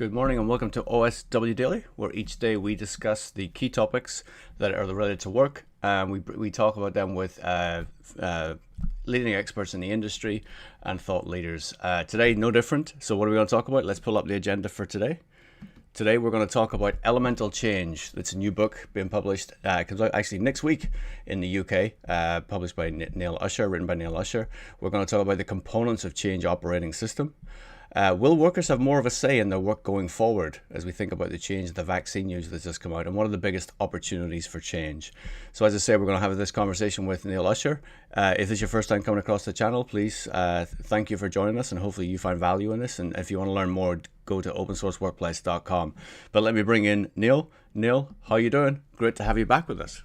Good morning and welcome to OSW Daily, where each day we discuss the key topics that are related to work. We talk about them with leading experts in the industry and thought leaders. Today, no different. So what are we going to talk about? Let's pull up the agenda for today. Today we're going to talk about Elemental Change. It's a new book being published. Comes out actually next week in the UK, published by Neil Usher, written by Neil Usher. We're going to talk about the components of change operating system. Will workers have more of a say in their work going forward as we think about the change, the vaccine news that's just come out, and what are the biggest opportunities for change? So as I say, we're going to have this conversation with Neil Usher. If this is your first time coming across the channel, please thank you for joining us, and hopefully you find value in this. And if you want to learn more, go to opensourceworkplace.com. But let me bring in Neil. Neil, how are you doing? Great to have you back with us.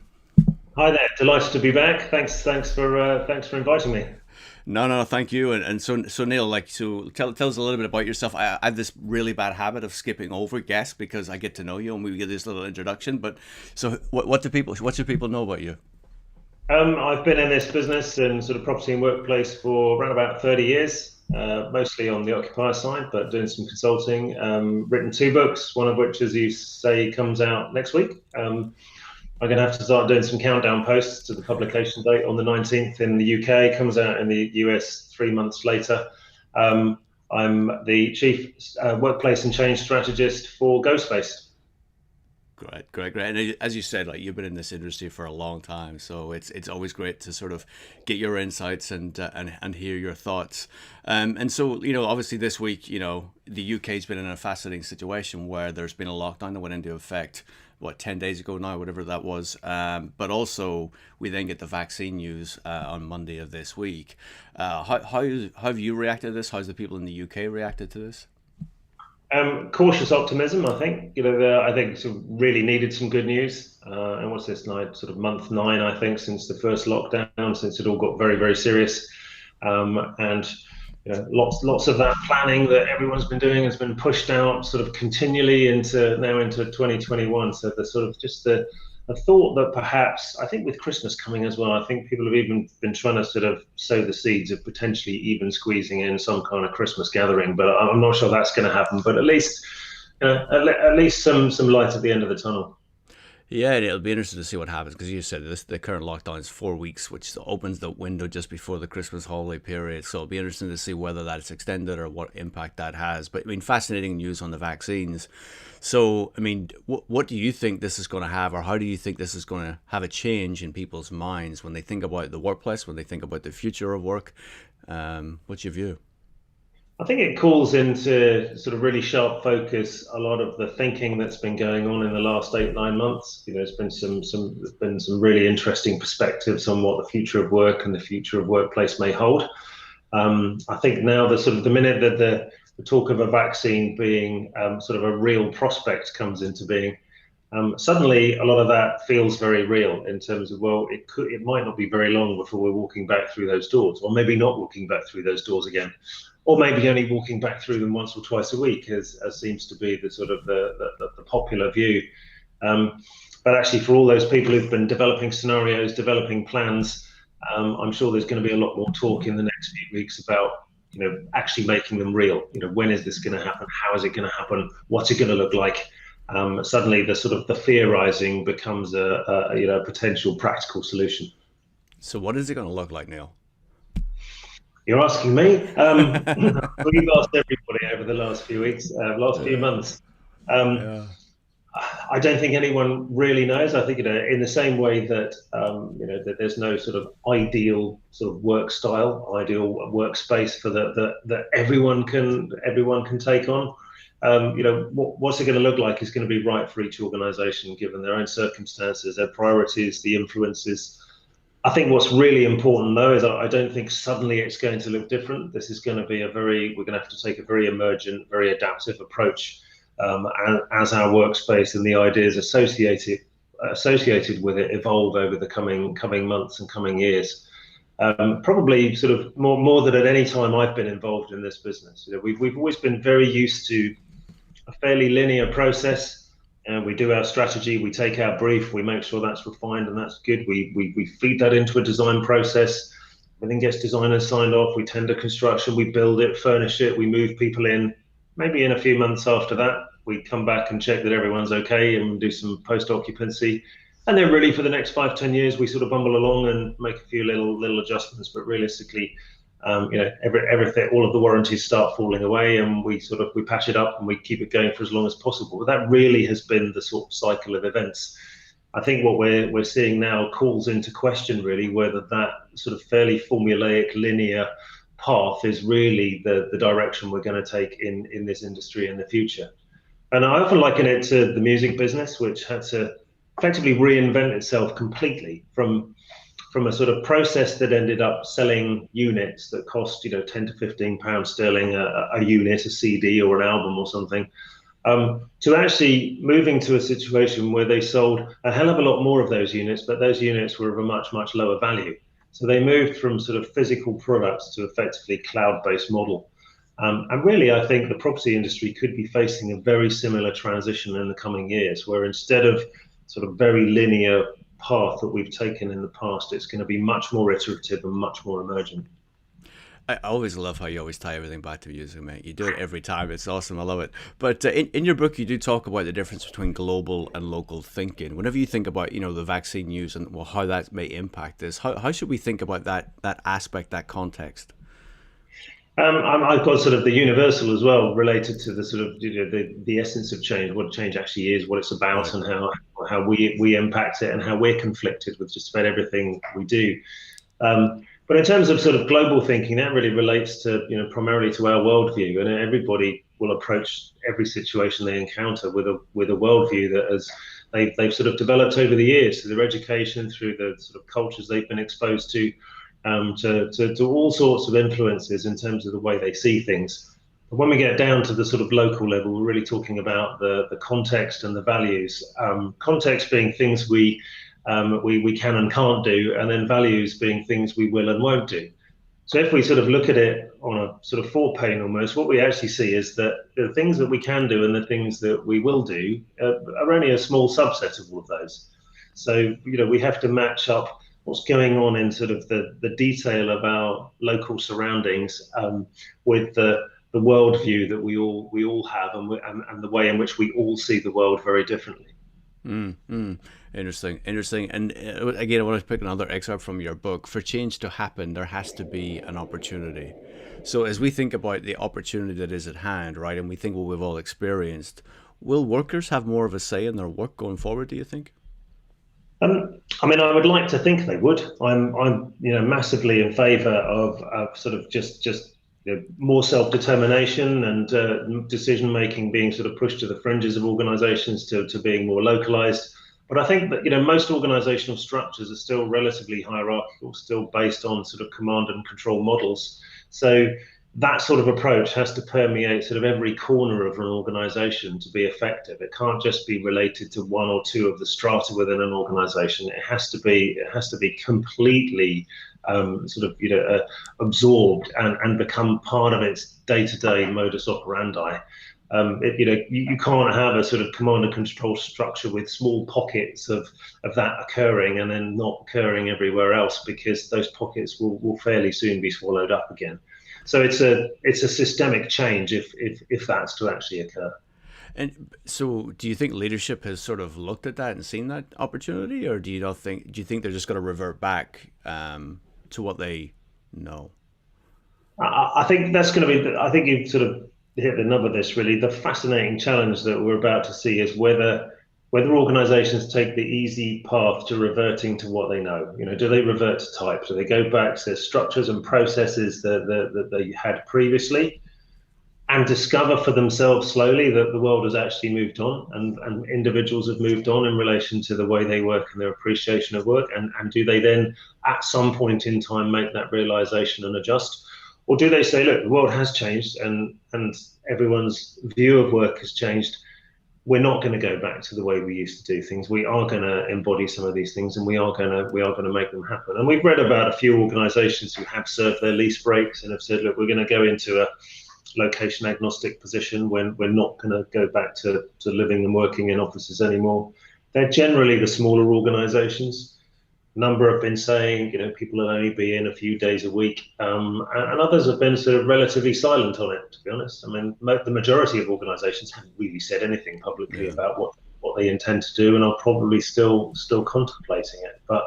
Hi there, delighted to be back. Thanks for inviting me. No, thank you. And so Neil, tell us a little bit about yourself. I have this really bad habit of skipping over guests because I get to know you and we get this little introduction. But so what should people know about you? I've been in this business and sort of property and workplace for around about 30 years, mostly on the occupier side, but doing some consulting. Written two books, one of which, as you say, comes out next week. I'm going to have to start doing some countdown posts to the publication date on the 19th in the UK. Comes out in the US 3 months later. I'm the Chief Workplace and Change Strategist for GoSpace. Great. And as you said, like you've been in this industry for a long time, so it's always great to sort of get your insights and hear your thoughts. And so obviously this week, the UK's been in a fascinating situation where there's been a lockdown that went into effect 10 days ago now, whatever that was. But also we then get the vaccine news on Monday of this week. How have you reacted to this? How's the people in the UK reacted to this? Cautious optimism, I think. I think sort of really needed some good news. And what's this now? Sort of month 9, I think, since the first lockdown, since it all got very, very serious. And lots of that planning that everyone's been doing has been pushed out sort of continually into 2021. So the sort of just the thought that perhaps, I think with Christmas coming as well, I think people have even been trying to sort of sow the seeds of potentially even squeezing in some kind of Christmas gathering, but I'm not sure that's going to happen. But at least, at least some light at the end of the tunnel. Yeah, it'll be interesting to see what happens because you said the current lockdown is 4 weeks, which opens the window just before the Christmas holiday period. So it'll be interesting to see whether that's extended or what impact that has. But I mean, fascinating news on the vaccines. So, I mean, what do you think this is going to have, or how do you think this is going to have a change in people's minds when they think about the workplace, when they think about the future of work? What's your view? I think it calls into sort of really sharp focus a lot of the thinking that's been going on in the last 8, 9 months. There's been some really interesting perspectives on what the future of work and the future of workplace may hold. I think now the minute that the talk of a vaccine being sort of a real prospect comes into being, suddenly a lot of that feels very real in terms of, well, it might not be very long before we're walking back through those doors, or maybe not walking back through those doors again, or maybe only walking back through them once or twice a week, as seems to be the sort of the popular view. But actually, for all those people who've been developing scenarios, developing plans, I'm sure there's going to be a lot more talk in the next few weeks about actually making them real. When is this going to happen? How is it going to happen? What's it going to look like? Suddenly, the sort of the theorizing becomes a potential practical solution. So what is it going to look like, Neil? You're asking me. We've asked everybody over the last few weeks, last few months. Yeah. I don't think anyone really knows. I think in the same way that that there's no sort of ideal sort of work style, ideal workspace for that everyone can take on. What's it going to look like is going to be right for each organization, given their own circumstances, their priorities, the influences. I think what's really important, though, is I don't think suddenly it's going to look different. This is going to be we're going to have to take a very emergent, very adaptive approach as our workspace and the ideas associated with it evolve over the coming months and coming years. Probably sort of more than at any time I've been involved in this business. We've always been very used to a fairly linear process. And we do our strategy, we take our brief, we make sure that's refined and that's good. We feed that into a design process. Everything gets designed and signed off. We tender construction, we build it, furnish it, we move people in. maybe in a few months after that, we come back and check that everyone's okay and do some post occupancy. And then really for the next 5, 10 years, we sort of bumble along and make a few little adjustments. But realistically, everything, all of the warranties start falling away, and we patch it up and we keep it going for as long as possible. But that really has been the sort of cycle of events. I think what we're seeing now calls into question really whether that sort of fairly formulaic linear path is really the direction we're going to take in this industry in the future. And I often liken it to the music business, which had to effectively reinvent itself completely from a sort of process that ended up selling units that cost 10 to 15 pounds sterling a unit, a CD or an album or something, to actually moving to a situation where they sold a hell of a lot more of those units, but those units were of a much lower value. So they moved from sort of physical products to effectively cloud-based model. And really, I think the property industry could be facing a very similar transition in the coming years, where instead of sort of very linear path that we've taken in the past, it's going to be much more iterative and much more emergent. I always love how you always tie everything back to music, mate. You do it every time. It's awesome. I love it. But in your book, you do talk about the difference between global and local thinking. Whenever you think about, the vaccine news and how that may impact this, how should we think about that aspect, that context? I've got sort of the universal as well, related to the sort of the essence of change, what change actually is, what it's about, Right. and how we impact it, and how we're conflicted with just about everything we do. But in terms of sort of global thinking, that really relates to primarily to our worldview, and everybody will approach every situation they encounter with a worldview that has they've sort of developed over the years through their education, through the sort of cultures they've been exposed to all sorts of influences in terms of the way they see things. But when we get down to the sort of local level, we're really talking about the context and the values. Context being things we can and can't do, and then values being things we will and won't do. So if we sort of look at it on a sort of four-pane almost, what we actually see is that the things that we can do and the things that we will do are only a small subset of all of those. So we have to match up what's going on in sort of the detail of our local surroundings with the worldview that we all have, and the way in which we all see the world very differently. Interesting. And again, I want to pick another excerpt from your book. For change to happen, there has to be an opportunity. So as we think about the opportunity that is at hand, right, and we think what we've all experienced, will workers have more of a say in their work going forward, do you think? I mean, I would like to think they would. I'm massively in favour of sort of just more self-determination and decision making being sort of pushed to the fringes of organisations to being more localised. But I think that most organisational structures are still relatively hierarchical, still based on sort of command and control models. So that sort of approach has to permeate sort of every corner of an organisation to be effective. It can't just be related to one or two of the strata within an organisation. It has to be completely absorbed and become part of its day-to-day modus operandi. You can't have a sort of command and control structure with small pockets of that occurring and then not occurring everywhere else, because those pockets will fairly soon be swallowed up again. So it's a systemic change if that's to actually occur. And so, do you think leadership has sort of looked at that and seen that opportunity, or do you not think? Do you think they're just going to revert back to what they know? I think that's going to be. I think you've sort of hit the nub of this. Really, the fascinating challenge that we're about to see is whether organisations take the easy path to reverting to what they know. Do they revert to type? Do they go back to structures and processes that they had previously, and discover for themselves slowly that the world has actually moved on, and individuals have moved on in relation to the way they work and their appreciation of work? And do they then, at some point in time, make that realisation and adjust? Or do they say, look, the world has changed and everyone's view of work has changed. We're not going to go back to the way we used to do things. We are going to embody some of these things, and we are going to make them happen. And we've read about a few organisations who have served their lease breaks and have said, look, we're going to go into a location agnostic position when we're not going to go back to living and working in offices anymore. They're generally the smaller organisations. number have been saying, people will only be in a few days a week, and others have been sort of relatively silent on it, to be honest. I mean, the majority of organisations haven't really said anything publicly Yeah. about what they intend to do, and are probably still contemplating it. But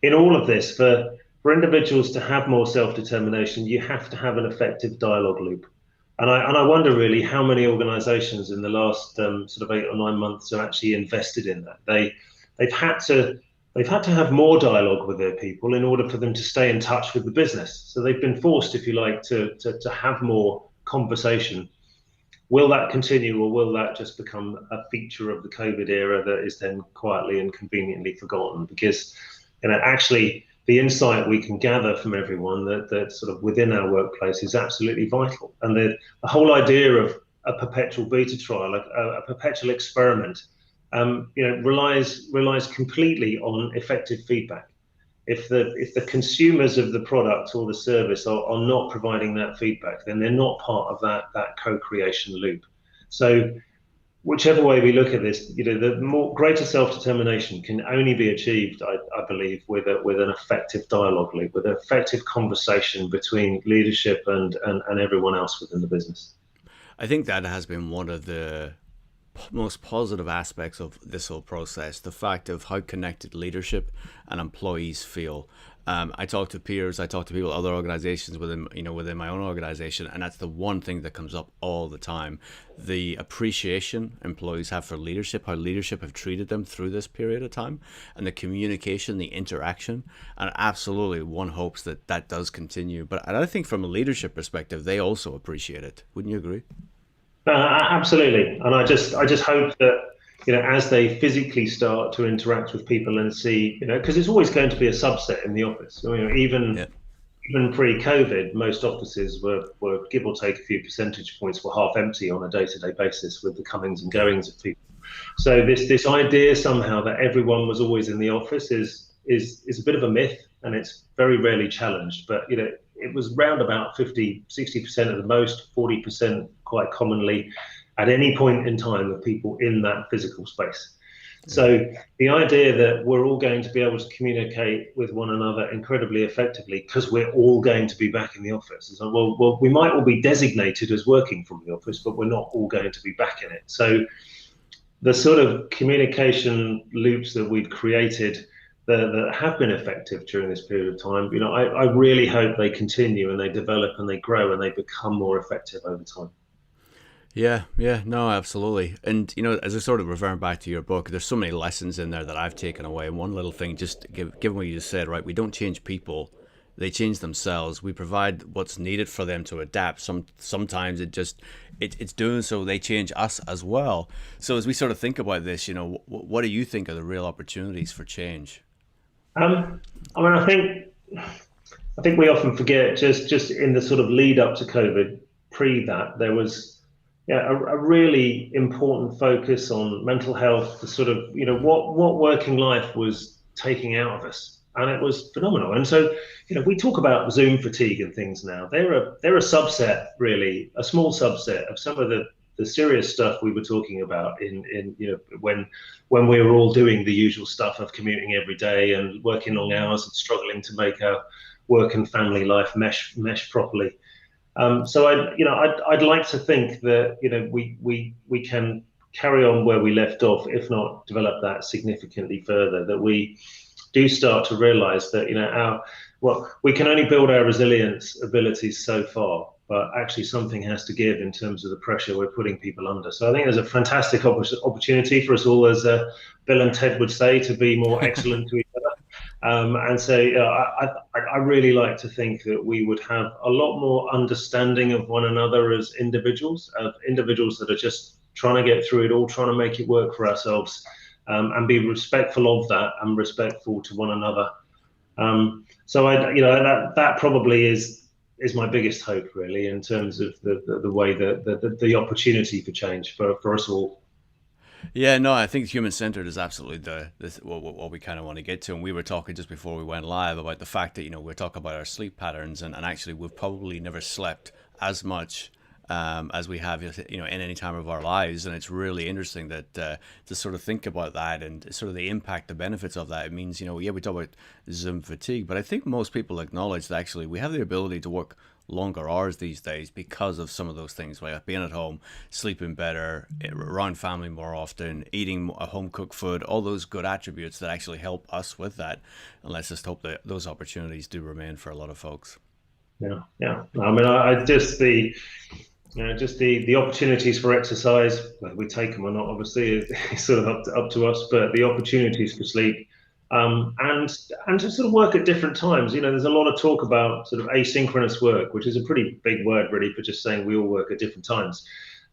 in all of this, for individuals to have more self-determination, you have to have an effective dialogue loop. And I wonder really how many organisations in the last sort of 8 or 9 months have actually invested in that. They've had to have more dialogue with their people in order for them to stay in touch with the business. So they've been forced, if you like, to have more conversation. Will that continue, or will that just become a feature of the COVID era that is then quietly and conveniently forgotten? Because actually the insight we can gather from everyone that sort of within our workplace is absolutely vital. And the whole idea of a perpetual beta trial, a perpetual experiment, relies completely on effective feedback. If the consumers of the product or the service are not providing that feedback, then they're not part of that co-creation loop. So whichever way we look at this, the more greater self-determination can only be achieved, I believe, with an effective dialogue loop, with an effective conversation between leadership and everyone else within the business. I think that has been one of the most positive aspects of this whole process, the fact of how connected leadership and employees feel. I talk to peers, I talk to people, other organizations within my own organization, and that's the one thing that comes up all the time: the appreciation employees have for leadership, how leadership have treated them through this period of time, and the communication, the interaction. And absolutely, one hopes that that does continue. But I think from a leadership perspective, they also appreciate it. Wouldn't you agree? Absolutely, and I just hope that as they physically start to interact with people and see, because it's always going to be a subset in the office. Yeah. Even pre-COVID, most offices were give or take a few percentage points were half empty on a day-to-day basis with the comings and goings of people. So this idea somehow that everyone was always in the office is a bit of a myth, and it's very rarely challenged. But it was round about 50-60% at the most, 40% quite commonly at any point in time of people in that physical space. So the idea that we're all going to be able to communicate with one another incredibly effectively because we're all going to be back in the office. So, well, we might all be designated as working from the office, but we're not all going to be back in it. So the sort of communication loops that we've created that have been effective during this period of time, I really hope they continue and they develop and they grow and they become more effective over time. Yeah, no, absolutely. And, as I sort of referring back to your book, there's so many lessons in there that I've taken away. And one little thing, just given what you just said, right? We don't change people, they change themselves. We provide what's needed for them to adapt. Sometimes it's doing so, they change us as well. So as we sort of think about this, what do you think are the real opportunities for change? I think we often forget just in the sort of lead up to COVID, pre that, there was a really important focus on mental health, the sort of, what working life was taking out of us. And it was phenomenal. And so, we talk about Zoom fatigue and things now. They're a subset, really, a small subset of some of the serious stuff we were talking about in when we were all doing the usual stuff of commuting every day and working long hours and struggling to make our work and family life mesh properly. So I'd like to think that we can carry on where we left off, if not develop that significantly further. That we do start to realise that we can only build our resilience abilities so far, but actually something has to give in terms of the pressure we're putting people under. So I think there's a fantastic opportunity for us all, as Bill and Ted would say, to be more excellent to each other. And so I really like to think that we would have a lot more understanding of one another as individuals that are just trying to get through it all, trying to make it work for ourselves, and be respectful of that and respectful to one another. So that probably is my biggest hope, really, in terms of the way that the opportunity for change for us all. Yeah, no, I think human-centered is absolutely what we kind of want to get to. And we were talking just before we went live about the fact that, we're talking about our sleep patterns, and actually we've probably never slept as much as we have, in any time of our lives. And it's really interesting that to sort of think about that and sort of the impact, the benefits of that. It means, yeah, we talk about Zoom fatigue, but I think most people acknowledge that actually we have the ability to work longer hours these days because of some of those things, like being at home, sleeping better, around family more often, eating a home cooked food, all those good attributes that actually help us with that. And let's just hope that those opportunities do remain for a lot of folks. Yeah, yeah. I mean, I just just the opportunities for exercise, whether we take them or not, obviously, is sort of up to us. But the opportunities for sleep, and to sort of work at different times. There's a lot of talk about sort of asynchronous work, which is a pretty big word, really, for just saying we all work at different times.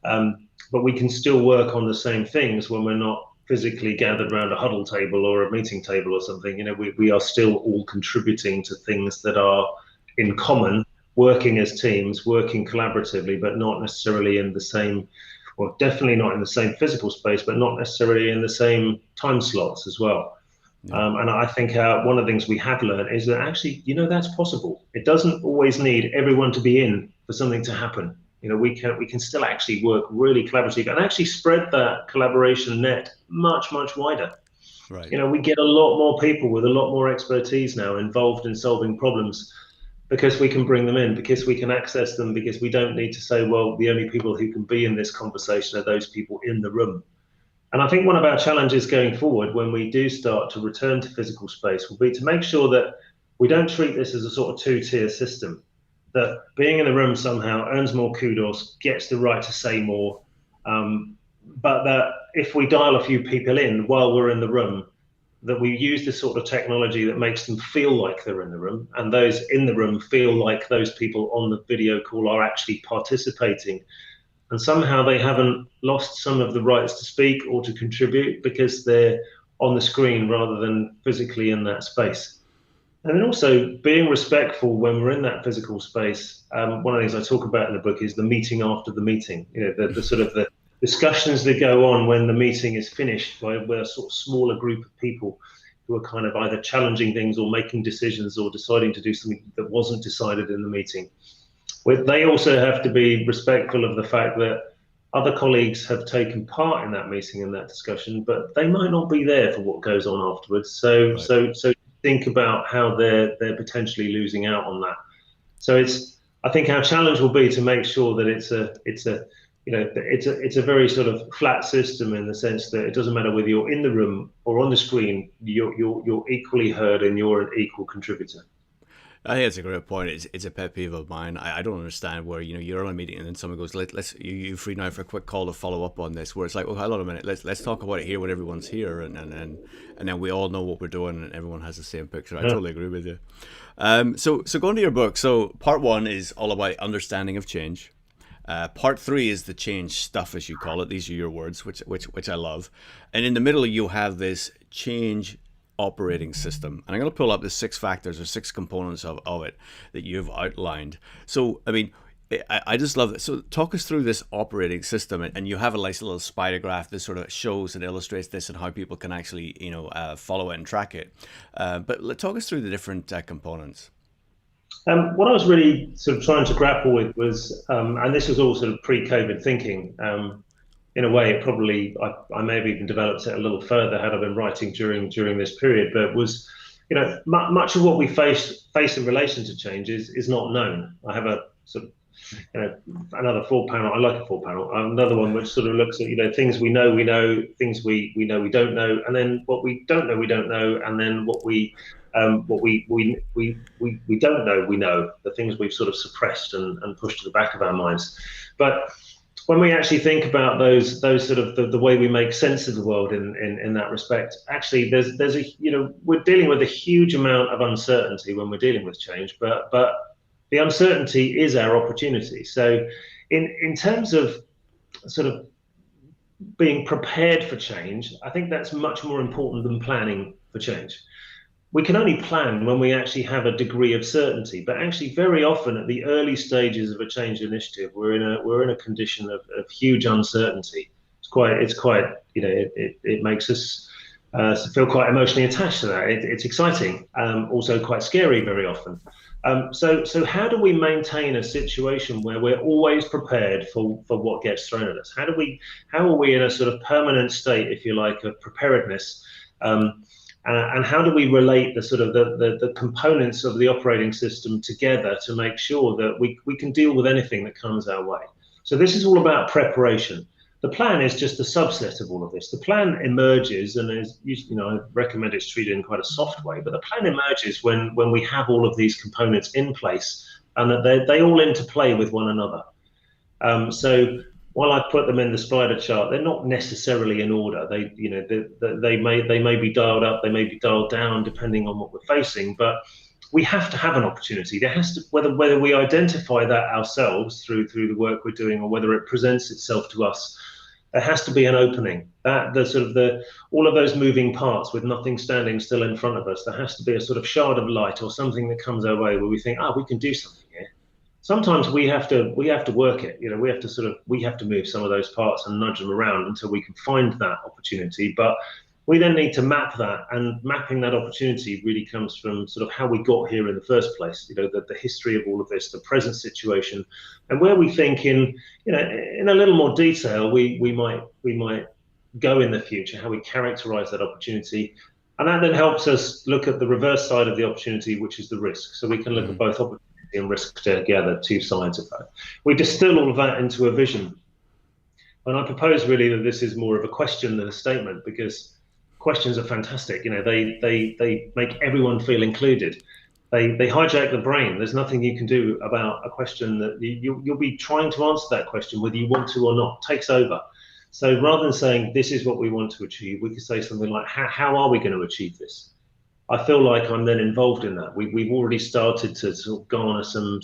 But we can still work on the same things when we're not physically gathered around a huddle table or a meeting table or something. We are still all contributing to things that are in common, working as teams, working collaboratively, but not necessarily in the same, or definitely not in the same physical space, but not necessarily in the same time slots as well. Yeah. And I think one of the things we have learned is that actually, that's possible. It doesn't always need everyone to be in for something to happen. We can still actually work really collaboratively and actually spread that collaboration net much, much wider. Right. We get a lot more people with a lot more expertise now involved in solving problems because we can bring them in, because we can access them, because we don't need to say, well, the only people who can be in this conversation are those people in the room. And I think one of our challenges going forward when we do start to return to physical space will be to make sure that we don't treat this as a sort of two-tier system, that being in the room somehow earns more kudos, gets the right to say more, but that if we dial a few people in while we're in the room, that we use the sort of technology that makes them feel like they're in the room, and those in the room feel like those people on the video call are actually participating. And somehow they haven't lost some of the rights to speak or to contribute because they're on the screen rather than physically in that space. And then also being respectful when we're in that physical space. One of the things I talk about in the book is the meeting after the meeting, the sort of the discussions that go on when the meeting is finished by a sort of smaller group of people who are kind of either challenging things or making decisions or deciding to do something that wasn't decided in the meeting. They also have to be respectful of the fact that other colleagues have taken part in that meeting and that discussion, but they might not be there for what goes on afterwards. So, Right. so think about how they're potentially losing out on that. So I think our challenge will be to make sure that it's a very sort of flat system in the sense that it doesn't matter whether you're in the room or on the screen, you're equally heard and you're an equal contributor. I think it's a great point. It's a pet peeve of mine. I don't understand where you're on a meeting and then someone goes, let's you free now for a quick call to follow up on this. Where it's like, well, hold on a minute, let's talk about it here when everyone's here, and then we all know what we're doing and everyone has the same picture. I totally agree with you. So going to your book. So part one is all about understanding of change. Part three is the change stuff, as you call it. These are your words, which I love. And in the middle, you have this change operating system. And I'm going to pull up the 6 factors or 6 components of it that you've outlined. So, I mean, I just love it. So talk us through this operating system, and you have a nice little spider graph that sort of shows and illustrates this and how people can actually, follow it and track it. But talk us through the different components. What I was really sort of trying to grapple with was, and this was all sort of pre-COVID thinking. In a way, I may have even developed it a little further had I been writing during this period. But it was, much of what we face in relation to change is not known. I have a sort of another 4 panel. I like a 4 panel. Another one which sort of looks at things we know, things we know we don't know, and then what we don't know we don't know, and then what we don't know we know, the things we've sort of suppressed and pushed to the back of our minds. But when we actually think about those sort of the way we make sense of the world in that respect, actually there's we're dealing with a huge amount of uncertainty when we're dealing with change, but the uncertainty is our opportunity. So in terms of sort of being prepared for change, I think that's much more important than planning for change. We can only plan when we actually have a degree of certainty, but actually very often at the early stages of a change initiative, we're in a condition of huge uncertainty. It makes us So feel quite emotionally attached to that. It's exciting, also quite scary very often. So how do we maintain a situation where we're always prepared for what gets thrown at us? How are we in a sort of permanent state, if you like, of preparedness? And how do we relate the sort of the components of the operating system together to make sure that we can deal with anything that comes our way? So this is all about preparation. The plan is just a subset of all of this. The plan emerges, and is, I recommend it's treated in quite a soft way, but the plan emerges when we have all of these components in place and that they all interplay with one another. So while I put them in the spider chart, they're not necessarily in order. They may be dialed up, they may be dialed down, depending on what we're facing. But we have to have an opportunity. There has to, whether we identify that ourselves through the work we're doing, or whether it presents itself to us, there has to be an opening. That the sort of the all of those moving parts with nothing standing still in front of us. There has to be a sort of shard of light or something that comes our way where we think, we can do something here. Sometimes we have to work it. We have to move some of those parts and nudge them around until we can find that opportunity. But we then need to map that, and mapping that opportunity really comes from sort of how we got here in the first place. The history of all of this, the present situation, and where we think in a little more detail we might go in the future, how we characterize that opportunity. And that then helps us look at the reverse side of the opportunity, which is the risk. So we can look at both opportunity and risk together, two sides of that. We distill all of that into a vision. And I propose really that this is more of a question than a statement, because questions are fantastic. They make everyone feel included. They hijack the brain. There's nothing you can do about a question that you'll be trying to answer that question, whether you want to or not, takes over. So rather than saying this is what we want to achieve, we could say something like, how are we going to achieve this? I feel like I'm then involved in that. We've already started to sort of garner some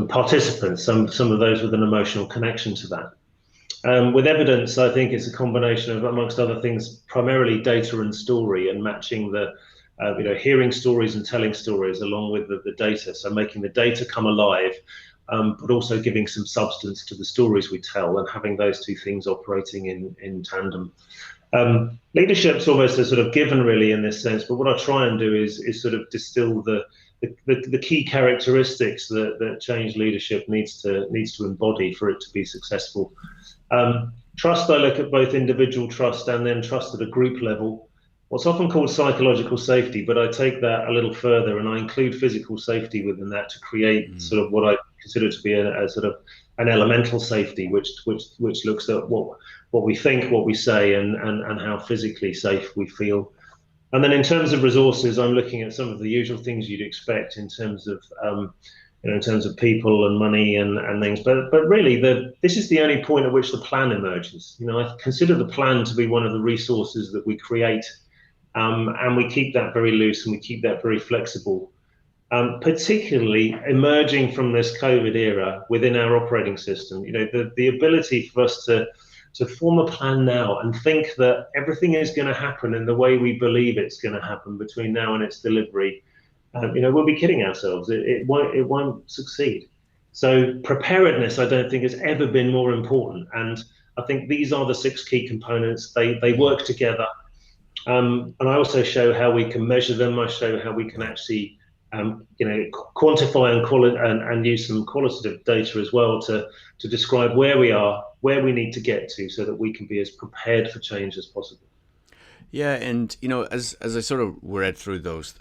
participants, some of those with an emotional connection to that. With evidence, I think it's a combination of, amongst other things, primarily data and story, and matching the hearing stories and telling stories along with the data. So making the data come alive, but also giving some substance to the stories we tell, and having those two things operating in tandem. Leadership's almost a sort of given really in this sense, but what I try and do is sort of distill the key characteristics that change leadership needs to embody for it to be successful. Trust, I look at both individual trust and then trust at a group level. What's often called psychological safety, but I take that a little further and I include physical safety within that to create sort of what I consider to be a sort of an elemental safety, which looks at what we think, what we say, and how physically safe we feel. And then in terms of resources, I'm looking at some of the usual things you'd expect in terms of in terms of people and money and things. But really, this is the only point at which the plan emerges. I consider the plan to be one of the resources that we create, and we keep that very loose and we keep that very flexible. Particularly emerging from this COVID era within our operating system, the ability for us to form a plan now and think that everything is going to happen in the way we believe it's going to happen between now and its delivery. We'll be kidding ourselves. It won't succeed. So preparedness, I don't think, has ever been more important. And I think these are the 6 key components. They work together. And I also show how we can measure them. I show how we can actually quantify and use some qualitative data as well to describe where we are, where we need to get to, so that we can be as prepared for change as possible. Yeah, and as I sort of read through those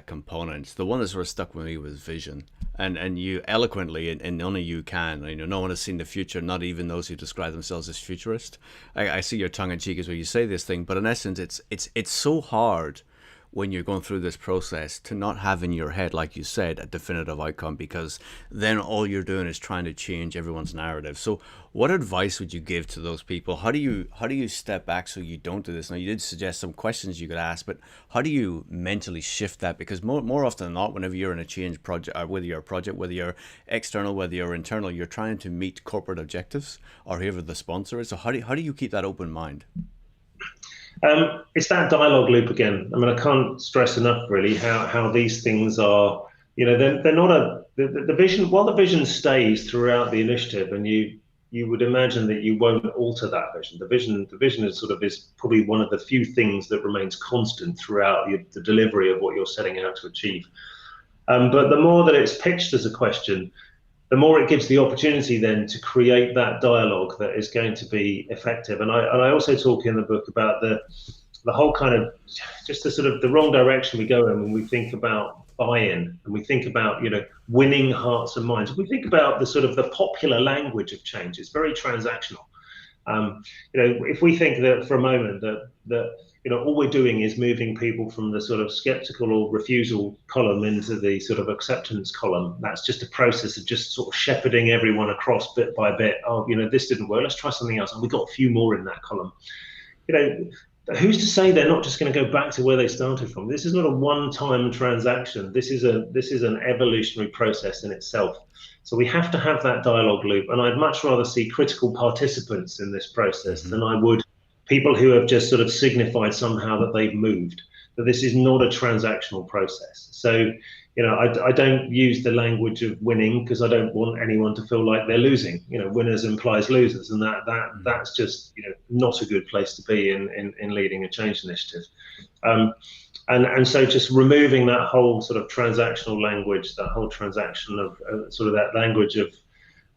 components, the one that sort of stuck with me was vision, and you eloquently, and only you can. No one has seen the future, not even those who describe themselves as futurist. I see your tongue in cheek as when you say this thing, but in essence, it's so hard when you're going through this process to not have in your head, like you said, a definitive outcome, because then all you're doing is trying to change everyone's narrative. So what advice would you give to those people? How do you step back so you don't do this? Now, you did suggest some questions you could ask, but how do you mentally shift that? Because more often than not, whenever you're in a change project, or whether you're a project, whether you're external, whether you're internal, you're trying to meet corporate objectives or whoever the sponsor is. So how do you keep that open mind? It's that dialogue loop again. I mean, I can't stress enough really how these things are. They're not the vision. While the vision stays throughout the initiative, and you you would imagine that you won't alter that vision. The vision is probably one of the few things that remains constant throughout the delivery of what you're setting out to achieve. But the more that it's pitched as a question, the more it gives the opportunity then to create that dialogue that is going to be effective. And I also talk in the book about the whole kind of just the sort of the wrong direction we go in when we think about buy-in and we think about winning hearts and minds. We think about the sort of the popular language of change. It's very transactional. If we think that for a moment that all we're doing is moving people from the sort of skeptical or refusal column into the sort of acceptance column, that's just a process of just sort of shepherding everyone across bit by bit. Oh, this didn't work. Let's try something else. And we got a few more in that column. Who's to say they're not just going to go back to where they started from? This is not a one-time transaction. This is an evolutionary process in itself. So we have to have that dialogue loop. And I'd much rather see critical participants in this process than I would people who have just sort of signified somehow that they've moved, that this is not a transactional process. So, I don't use the language of winning because I don't want anyone to feel like they're losing. Winners implies losers, and that's just not a good place to be in leading a change initiative. And so just removing that whole sort of transactional language, that whole transaction of sort of that language of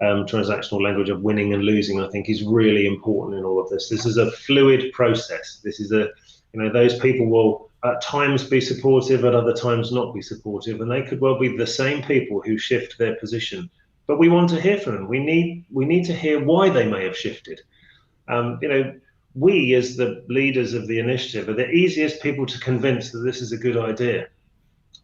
transactional language of winning and losing, I think is really important in all of this. This is a fluid process. This is those people will at times be supportive, at other times not be supportive, and they could well be the same people who shift their position. But we want to hear from them. We need to hear why they may have shifted. We as the leaders of the initiative are the easiest people to convince that this is a good idea.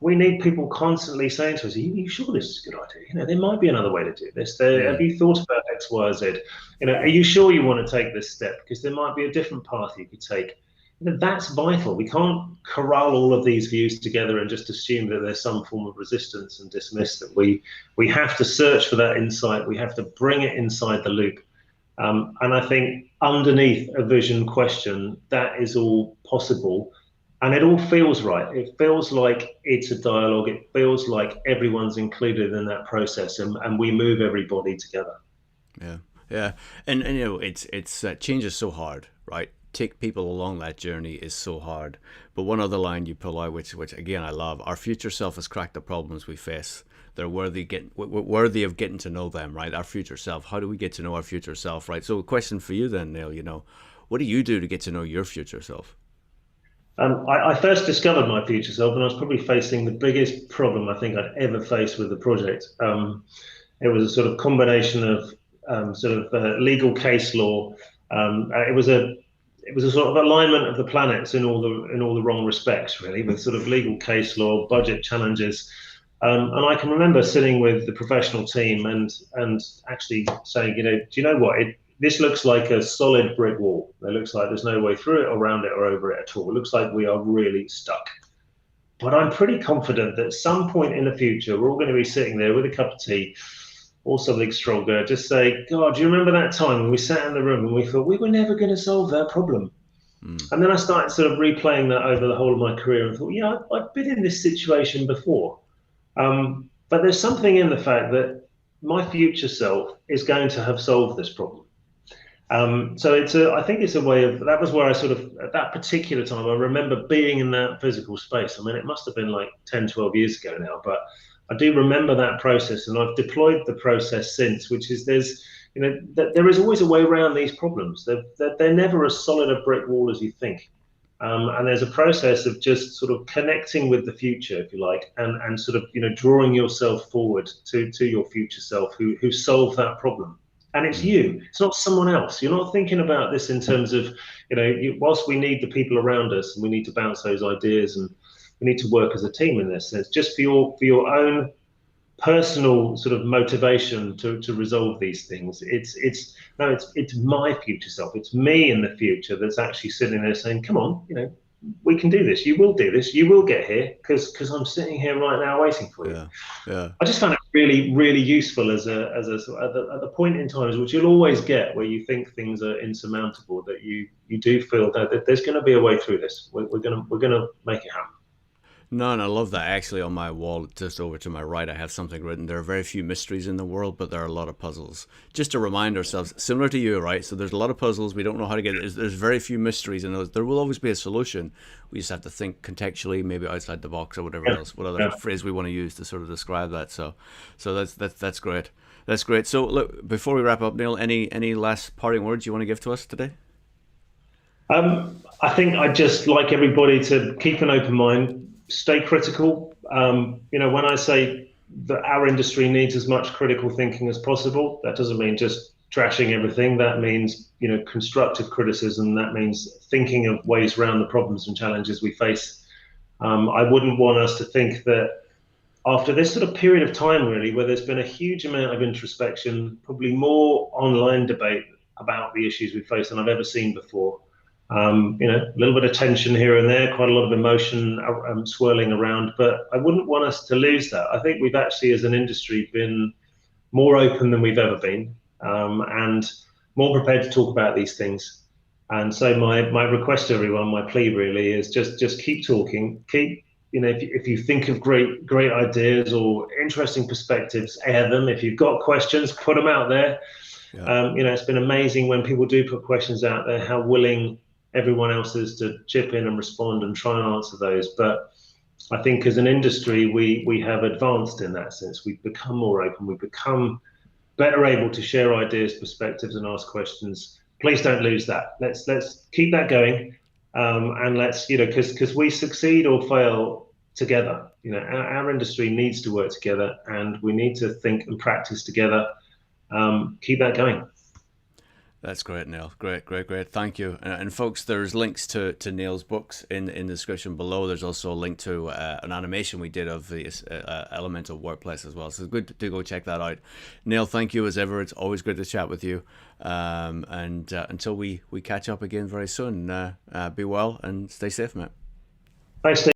We need people constantly saying to us, are you sure this is a good idea? There might be another way to do this. Have you thought about X, Y, or Z? Are you sure you want to take this step? Because there might be a different path you could take. That's vital. We can't corral all of these views together and just assume that there's some form of resistance and dismiss them. We have to search for that insight. We have to bring it inside the loop. And I think underneath a vision question, that is all possible. And it all feels right. It feels like it's a dialogue. It feels like everyone's included in that process, and we move everybody together. Yeah, yeah, and it's change is so hard, right? Take people along that journey is so hard. But one other line you pull out, which again I love: our future self has cracked the problems we face. They're worthy of getting to know them, right? Our future self. How do we get to know our future self, right? So, a question for you then, Neil. What do you do to get to know your future self? I first discovered my future self, and I was probably facing the biggest problem I think I'd ever faced with the project. It was a sort of combination of legal case law. It was a sort of alignment of the planets in all the wrong respects, really, with sort of legal case law, budget challenges. And I can remember sitting with the professional team and actually saying, do you know what? This looks like a solid brick wall. It looks like there's no way through it, around it, or over it at all. It looks like we are really stuck. But I'm pretty confident that at some point in the future, we're all going to be sitting there with a cup of tea or something stronger, just say, God, do you remember that time when we sat in the room and we thought we were never going to solve that problem? And then I started sort of replaying that over the whole of my career and thought, I've been in this situation before. But there's something in the fact that my future self is going to have solved this problem. So I think it's a way of, that was where I sort of, at that particular time, I remember being in that physical space. I mean, it must have been like 10, 12 years ago now, but I do remember that process, and I've deployed the process since, which is there is always a way around these problems. They're never as solid a brick wall as you think. And there's a process of just sort of connecting with the future, if you like, and sort of, drawing yourself forward to your future self who solved that problem. And it's you, it's not someone else. You're not thinking about this in terms of, whilst we need the people around us and we need to bounce those ideas and we need to work as a team in this sense, just for your own personal sort of motivation to resolve these things. It's my future self. It's me in the future that's actually sitting there saying, come on, we can do this. You will do this. You will get here because I'm sitting here right now waiting for you. Yeah, yeah. I just found it really, really useful at the point in times which you'll always get where you think things are insurmountable, that you do feel that there's going to be a way through this. We're going to make it happen. No, and I love that. Actually, on my wall, just over to my right, I have something written. There are very few mysteries in the world, but there are a lot of puzzles. Just to remind ourselves, similar to you, right? So there's a lot of puzzles. We don't know how to get it. There's very few mysteries, and there will always be a solution. We just have to think contextually, maybe outside the box or whatever Yeah, else, what other yeah. phrase we want to use to sort of describe that. So that's great. That's great. So look, before we wrap up, Neil, any last parting words you want to give to us today? I think I'd just like everybody to keep an open mind, stay critical. When I say that our industry needs as much critical thinking as possible, that doesn't mean just trashing everything. That means, constructive criticism. That means thinking of ways around the problems and challenges we face. I wouldn't want us to think that after this sort of period of time, really, where there's been a huge amount of introspection, probably more online debate about the issues we face than I've ever seen before. A little bit of tension here and there, quite a lot of emotion swirling around, but I wouldn't want us to lose that. I think we've actually, as an industry, been more open than we've ever been, and more prepared to talk about these things. And so my request to everyone, my plea really is just keep talking, keep if you think of great ideas or interesting perspectives, air them. If you've got questions, put them out there. Yeah. It's been amazing when people do put questions out there, how willing everyone else is to chip in and respond and try and answer those. But I think as an industry, we have advanced in that sense. We've become more open. We've become better able to share ideas, perspectives, and ask questions. Please don't lose that. Let's keep that going, and let's because we succeed or fail together. Our industry needs to work together, and we need to think and practice together. Keep that going. That's great, Neil. Great. Thank you. And folks, there's links to Neil's books in the description below. There's also a link to an animation we did of the Elemental Workplace as well. So it's good to go check that out. Neil, thank you as ever. It's always good to chat with you. And until we catch up again very soon, be well and stay safe, mate. Thanks, Steve.